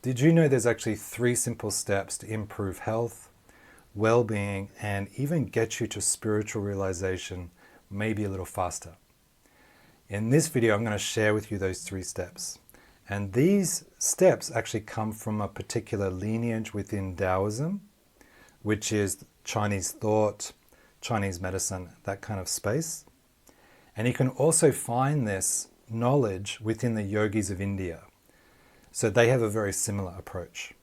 Did you know there's actually 3 simple steps to improve health, well-being, and even get you to spiritual realization maybe a little faster? In this video, I'm going to share with you those 3 steps. And these steps actually come from a particular lineage within Taoism, which is Chinese thought, Chinese medicine, that kind of space. And you can also find this knowledge within the yogis of India. So they have a very similar approach.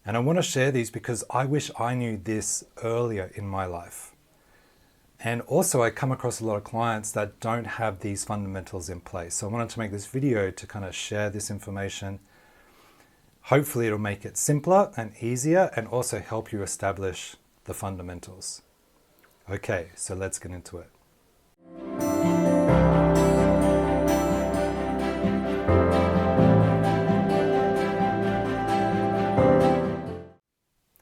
And I want to share these because I wish I knew this earlier in my life. And also I come across a lot of clients that don't have these fundamentals in place. So I wanted to make this video to kind of share this information. Hopefully it'll make it simpler and easier and also help you establish the fundamentals. Okay, so let's get into it.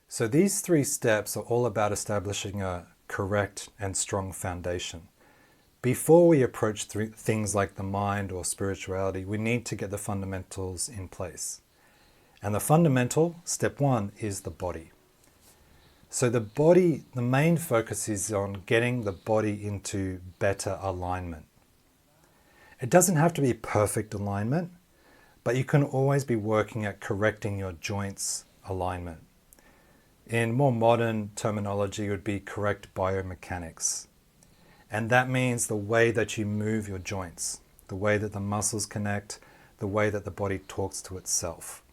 So these 3 steps are all about establishing a correct and strong foundation. Before we approach things like the mind or spirituality, we need to get the fundamentals in place. And the fundamental, step 1, is the body. So the body, the main focus is on getting the body into better alignment. It doesn't have to be perfect alignment, but you can always be working at correcting your joints alignment. In more modern terminology, it would be correct biomechanics. And that means the way that you move your joints, the way that the muscles connect, the way that the body talks to itself.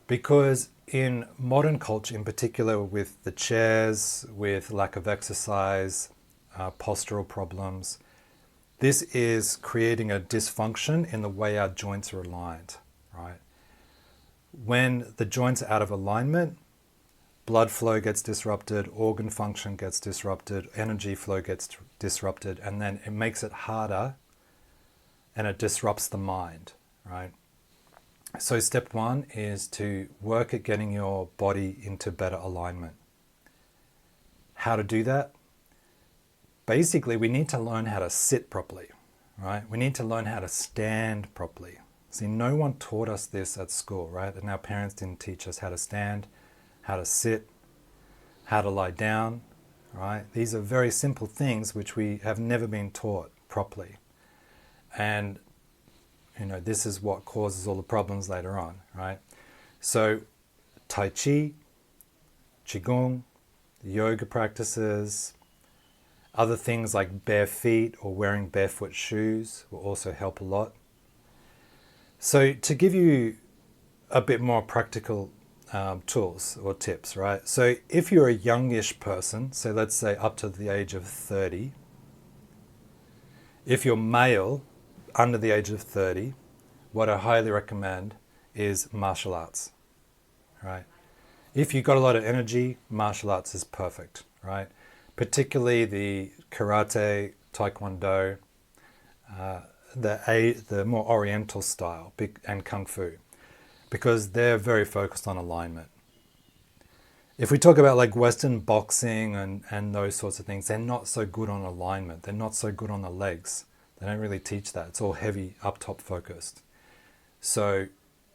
Because in modern culture, in particular with the chairs, with lack of exercise, postural problems, this is creating a dysfunction in the way our joints are aligned, right? When the joints are out of alignment, blood flow gets disrupted, organ function gets disrupted, energy flow gets disrupted, and then it makes it harder and it disrupts the mind, right? So step 1 is to work at getting your body into better alignment. How to do that? Basically, we need to learn how to sit properly, right? We need to learn how to stand properly. See, no one taught us this at school, right? And our parents didn't teach us how to stand, how to sit, how to lie down, right? These are very simple things which we have never been taught properly. And, you know, this is what causes all the problems later on, right? So, Tai Chi, Qigong, yoga practices, other things like bare feet or wearing barefoot shoes will also help a lot. So, to give you a bit more practical tools or tips, right? So if you're a youngish person, so let's say up to the age of 30, if you're male under the age of 30, what I highly recommend is martial arts, right? If you've got a lot of energy, martial arts is perfect, right? Particularly the karate, taekwondo, the more oriental style and kung fu, because they're very focused on alignment. If we talk about like Western boxing and those sorts of things, they're not so good on alignment. They're not so good on the legs. They don't really teach that. It's all heavy up top focused. So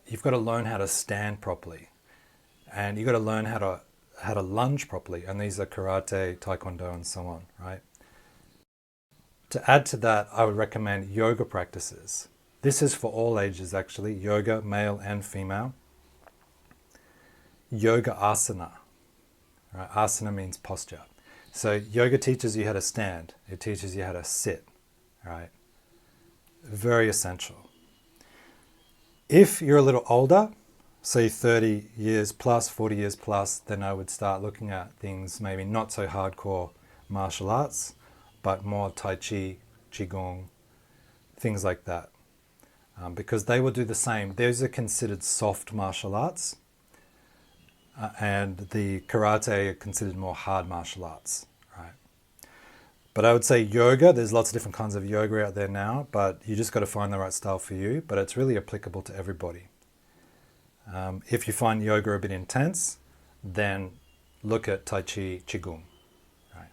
you've got to learn how to stand properly, and you've got to learn how to lunge properly. And these are karate, taekwondo, and so on, right? To add to that, I would recommend yoga practices. This is for all ages actually, yoga, male and female. Yoga asana, right? Asana means posture. So yoga teaches you how to stand. It teaches you how to sit, right? Very essential. If you're a little older, say 30 years plus, 40 years plus, then I would start looking at things maybe not so hardcore martial arts, but more Tai Chi, Qigong, things like that. Because they will do the same. Those are considered soft martial arts, and the karate are considered more hard martial arts, right? But I would say yoga, there's lots of different kinds of yoga out there now, but you just got to find the right style for you, but it's really applicable to everybody. If you find yoga a bit intense, then look at Tai Chi, Qigong, right?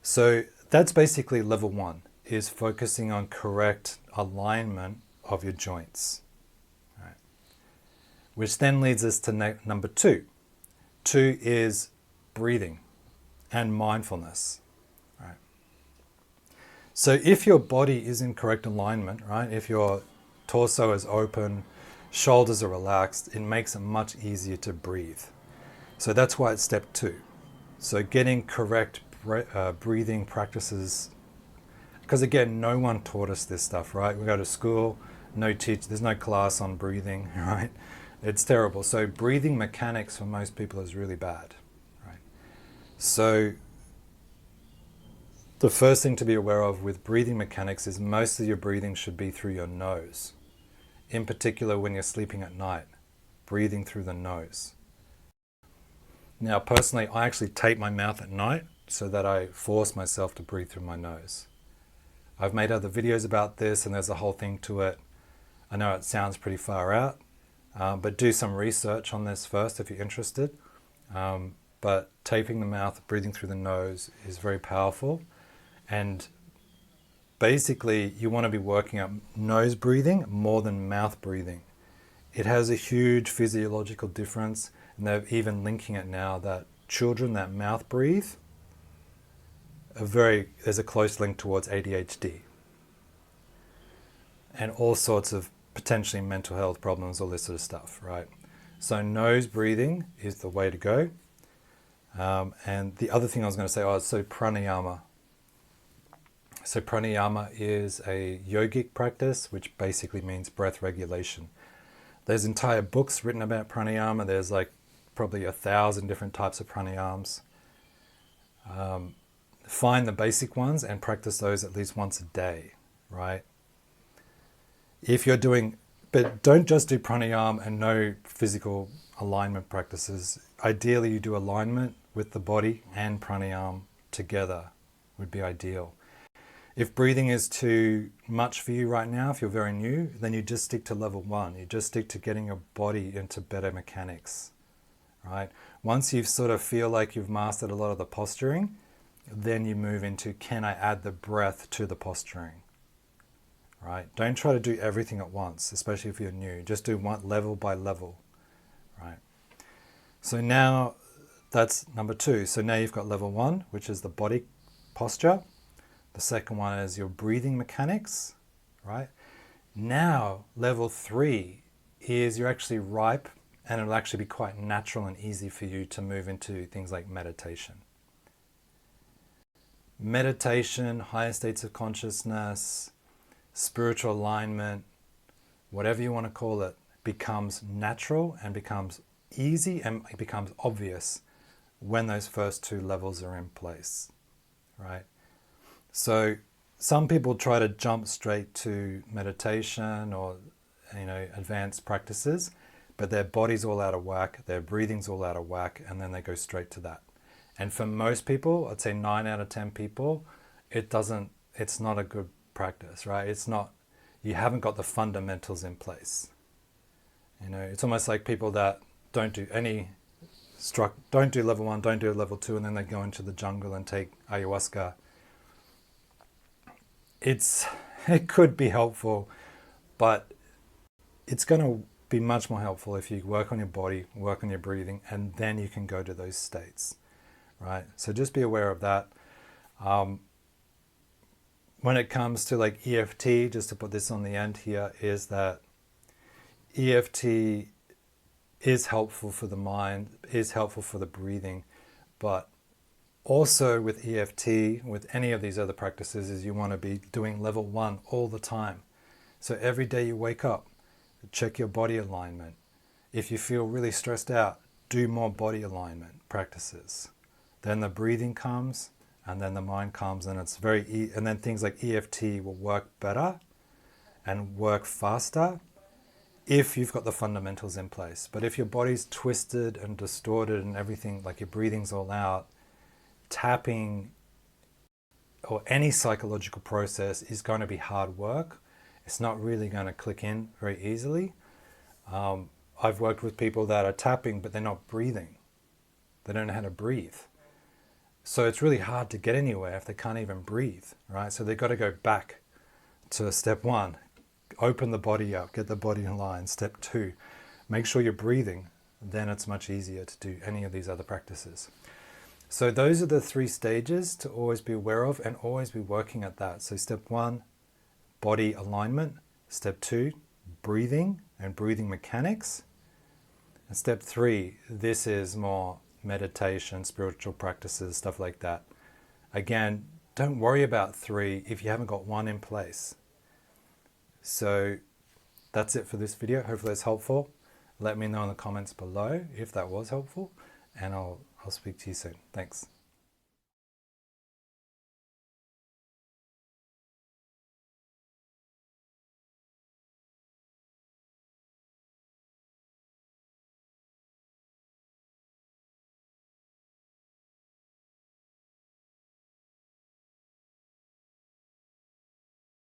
So that's basically level 1, is focusing on correct alignment of your joints. Right? which then leads us to number 2. 2 is breathing and mindfulness. Right? So if your body is in correct alignment, right? If your torso is open, shoulders are relaxed, it makes it much easier to breathe. So that's why it's step 2. So getting correct breathing practices, because again, no one taught us this stuff, right? We go to school, there's no class on breathing, right? It's terrible. So breathing mechanics for most people is really bad, right? So the first thing to be aware of with breathing mechanics is most of your breathing should be through your nose. In particular, when you're sleeping at night, breathing through the nose. Now, personally, I actually tape my mouth at night so that I force myself to breathe through my nose. I've made other videos about this and there's a whole thing to it. I know it sounds pretty far out, but do some research on this first if you're interested. But taping the mouth, breathing through the nose is very powerful. And basically, you want to be working up nose breathing more than mouth breathing. It has a huge physiological difference, and they're even linking it now that children that mouth breathe, there's a close link towards ADHD and all sorts of potentially mental health problems, all this sort of stuff, right? So nose breathing is the way to go. And the other thing I was going to say, so pranayama. So pranayama is a yogic practice, which basically means breath regulation. There's entire books written about pranayama. There's like probably 1,000 different types of pranayams. Find the basic ones and practice those at least once a day, right? If you're but don't just do pranayama and no physical alignment practices. Ideally, you do alignment with the body and pranayama together would be ideal. If breathing is too much for you right now, if you're very new, then you just stick to level 1. You just stick to getting your body into better mechanics, right? Once you sort of feel like you've mastered a lot of the posturing, then you move into, can I add the breath to the posturing, right? Don't try to do everything at once, especially if you're new. Just do one level by level, right? So now that's number 2. So now you've got level 1, which is the body posture. The second one is your breathing mechanics, right? Now, level 3 is you're actually ripe and it'll actually be quite natural and easy for you to move into things like meditation. Meditation, higher states of consciousness, spiritual alignment, whatever you want to call it, becomes natural and becomes easy and it becomes obvious when those first 2 levels are in place, right? So some people try to jump straight to meditation or, advanced practices, but their body's all out of whack, their breathing's all out of whack, and then they go straight to that. And for most people, I'd say 9 out of 10 people, it's not a good practice, right? You haven't got the fundamentals in place. It's almost like people that don't do level 1, don't do level 2, and then they go into the jungle and take ayahuasca. It could be helpful, but it's going to be much more helpful if you work on your body, work on your breathing, and then you can go to those states, right? So just be aware of that. When it comes to like EFT, just to put this on the end here, is that EFT is helpful for the mind, is helpful for the breathing, but also with EFT, with any of these other practices, is you want to be doing level 1 all the time. So every day you wake up, check your body alignment. If you feel really stressed out, do more body alignment practices. Then the breathing comes, and then the mind comes, and it's and then things like EFT will work better and work faster if you've got the fundamentals in place. But if your body's twisted and distorted and everything, like your breathing's all out, tapping or any psychological process is going to be hard work. It's not really going to click in very easily. I've worked with people that are tapping, but they're not breathing. They don't know how to breathe. So it's really hard to get anywhere if they can't even breathe, right? So they've got to go back to step 1, open the body up, get the body in line. Step 2, Make sure you're breathing. Then it's much easier to do any of these other practices. So those are the 3 stages to always be aware of and always be working at that. So step 1, body alignment. Step 2, breathing and breathing mechanics. And step 3, this is more meditation, spiritual practices, stuff like that. Again, don't worry about 3 if you haven't got 1 in place. So that's it for this video. Hopefully it's helpful. Let me know in the comments below if that was helpful, and I'll speak to you soon. Thanks.